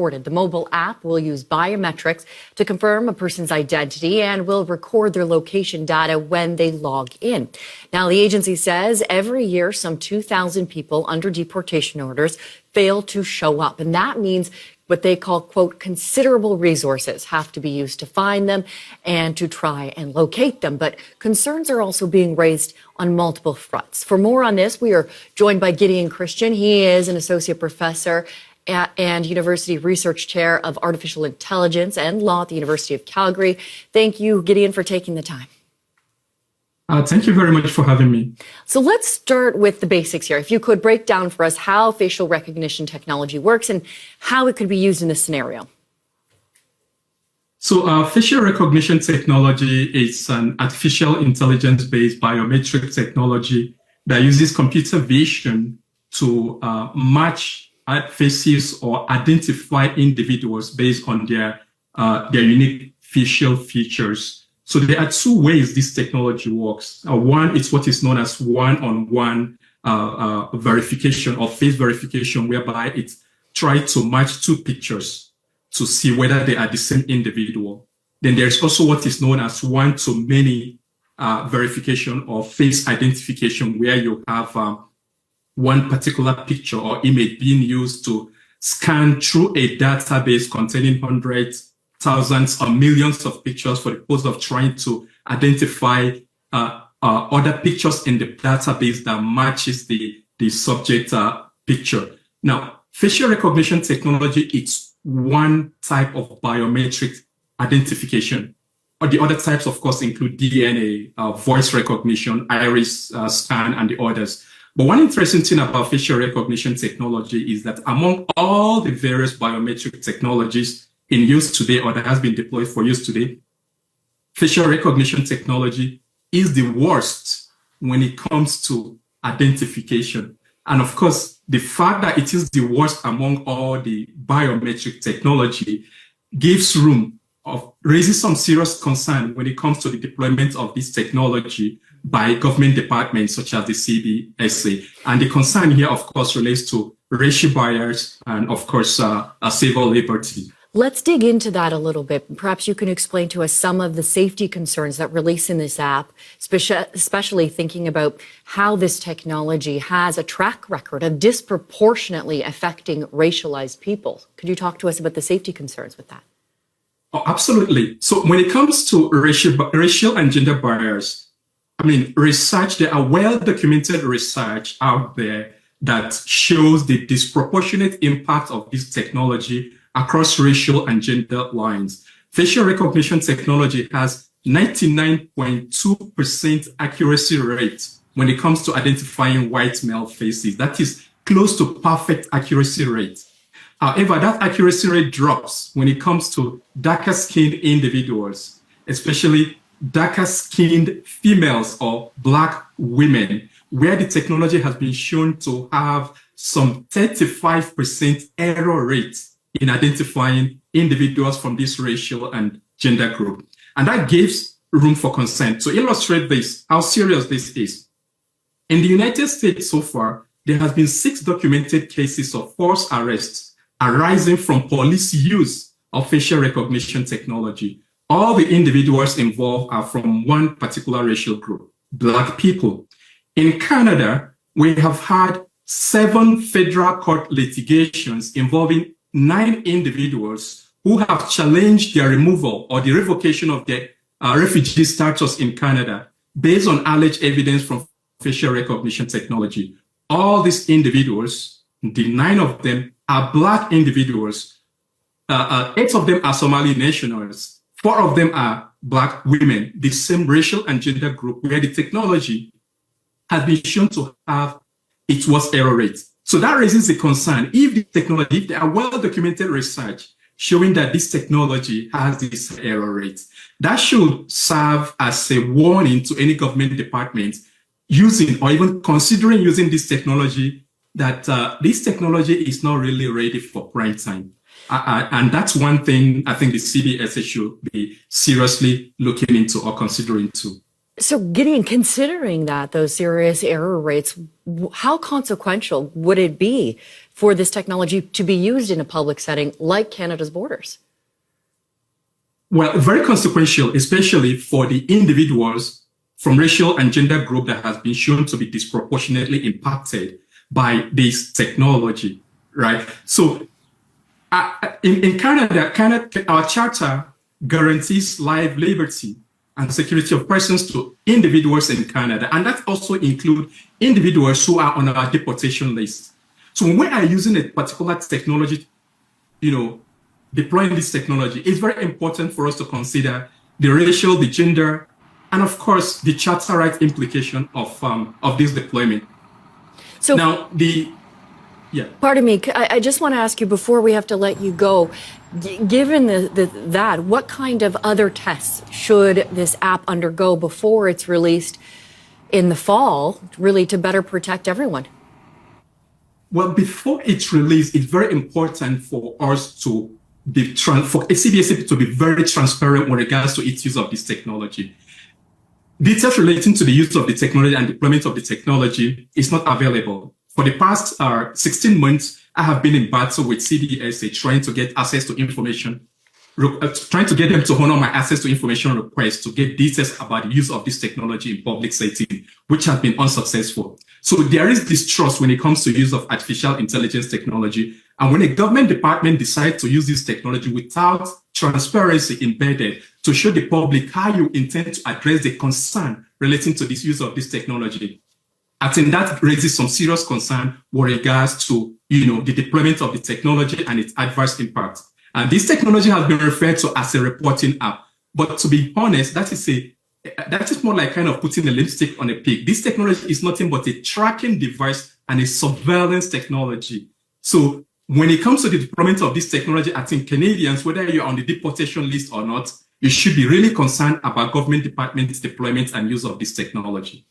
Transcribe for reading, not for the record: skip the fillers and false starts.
The mobile app will use biometrics to confirm a person's identity and will record their location data when they log in. Now, the agency says every year some 2,000 people under deportation orders fail to show up, and that means what they call, quote, considerable resources have to be used to find them and to try and locate them. But concerns are also being raised on multiple fronts. For more on this, we are joined by Gideon Christian. He is an associate professor and University Research Chair of Artificial Intelligence and Law at the University of Calgary. Thank you, Gideon, for taking the time. Thank you very much for having me. So let's start with the basics here. If you could break down for us how facial recognition technology works and how it could be used in this scenario. So facial recognition technology is an artificial intelligence-based biometric technology that uses computer vision to match faces or identify individuals based on their unique facial features. So there are two ways this technology works. One is what is known as one-on-one verification or face verification, whereby it tries to match two pictures to see whether they are the same individual. Then there's also what is known as one-to-many verification or face identification, where you have one particular picture or image being used to scan through a database containing hundreds, thousands, or millions of pictures for the purpose of trying to identify other pictures in the database that matches the subject picture. Now, facial recognition technology is one type of biometric identification. Or the other types, of course, include DNA, voice recognition, iris scan, and the others. But one interesting thing about facial recognition technology is that among all the various biometric technologies in use today or that has been deployed for use today, facial recognition technology is the worst when it comes to identification. And of course, the fact that it is the worst among all the biometric technology gives room of raising some serious concern when it comes to the deployment of this technology by government departments such as the CBC. And the concern here, of course, relates to racial barriers and, of course, civil liberty. Let's dig into that a little bit. Perhaps you can explain to us some of the safety concerns that release in this app, especially thinking about how this technology has a track record of disproportionately affecting racialized people. Could you talk to us about the safety concerns with that? Oh, absolutely. So when it comes to racial and gender barriers, I mean, there are well-documented research out there that shows the disproportionate impact of this technology across racial and gender lines. Facial recognition technology has 99.2% accuracy rate when it comes to identifying white male faces. That is close to perfect accuracy rate. However, that accuracy rate drops when it comes to darker-skinned individuals, especially darker-skinned females or Black women, where the technology has been shown to have some 35% error rate in identifying individuals from this racial and gender group. And that gives room for concern. To illustrate this, how serious this is, in the United States so far, there has been 6 documented cases of false arrests arising from police use of facial recognition technology. All the individuals involved are from one particular racial group, Black people. In Canada, we have had 7 federal court litigations involving 9 individuals who have challenged their removal or the revocation of their refugee status in Canada based on alleged evidence from facial recognition technology. All these individuals, the 9 of them, are Black individuals. 8 of them are Somali nationals. 4 of them are Black women, the same racial and gender group where the technology has been shown to have its worst error rate. So that raises a concern. If there are well-documented research showing that this technology has this error rate, that should serve as a warning to any government department using or even considering using this technology, that this technology is not really ready for prime time. And that's one thing I think the CBS should be seriously looking into or considering too. So Gideon, considering that, those serious error rates, how consequential would it be for this technology to be used in a public setting like Canada's borders? Well, very consequential, especially for the individuals from racial and gender group that has been shown to be disproportionately impacted by this technology, right? So in Canada, our charter guarantees life, liberty, and security of persons to individuals in Canada. And that also includes individuals who are on our deportation list. So when we are using a particular technology, deploying this technology, it's very important for us to consider the racial, the gender, and of course, the charter right implication of this deployment. So now, pardon me, I just want to ask you before we have to let you go, given that, what kind of other tests should this app undergo before it's released in the fall, really to better protect everyone? Well, before it's released, it's very important for us to for CBC to be very transparent with regards to its use of this technology. Details relating to the use of the technology and deployment of the technology is not available. For the past 16 months, I have been in battle with CDSA trying to get access to information, trying to get them to honor my access to information requests to get details about the use of this technology in public setting, which has been unsuccessful. So there is distrust when it comes to use of artificial intelligence technology. And when a government department decides to use this technology without transparency embedded to show the public how you intend to address the concern relating to this use of this technology, I think that raises some serious concern with regards to, the deployment of the technology and its adverse impact. And this technology has been referred to as a reporting app. But to be honest, that is more like kind of putting a lipstick on a pig. This technology is nothing but a tracking device and a surveillance technology. So when it comes to the deployment of this technology, I think Canadians, whether you're on the deportation list or not, you should be really concerned about government departments' deployment and use of this technology.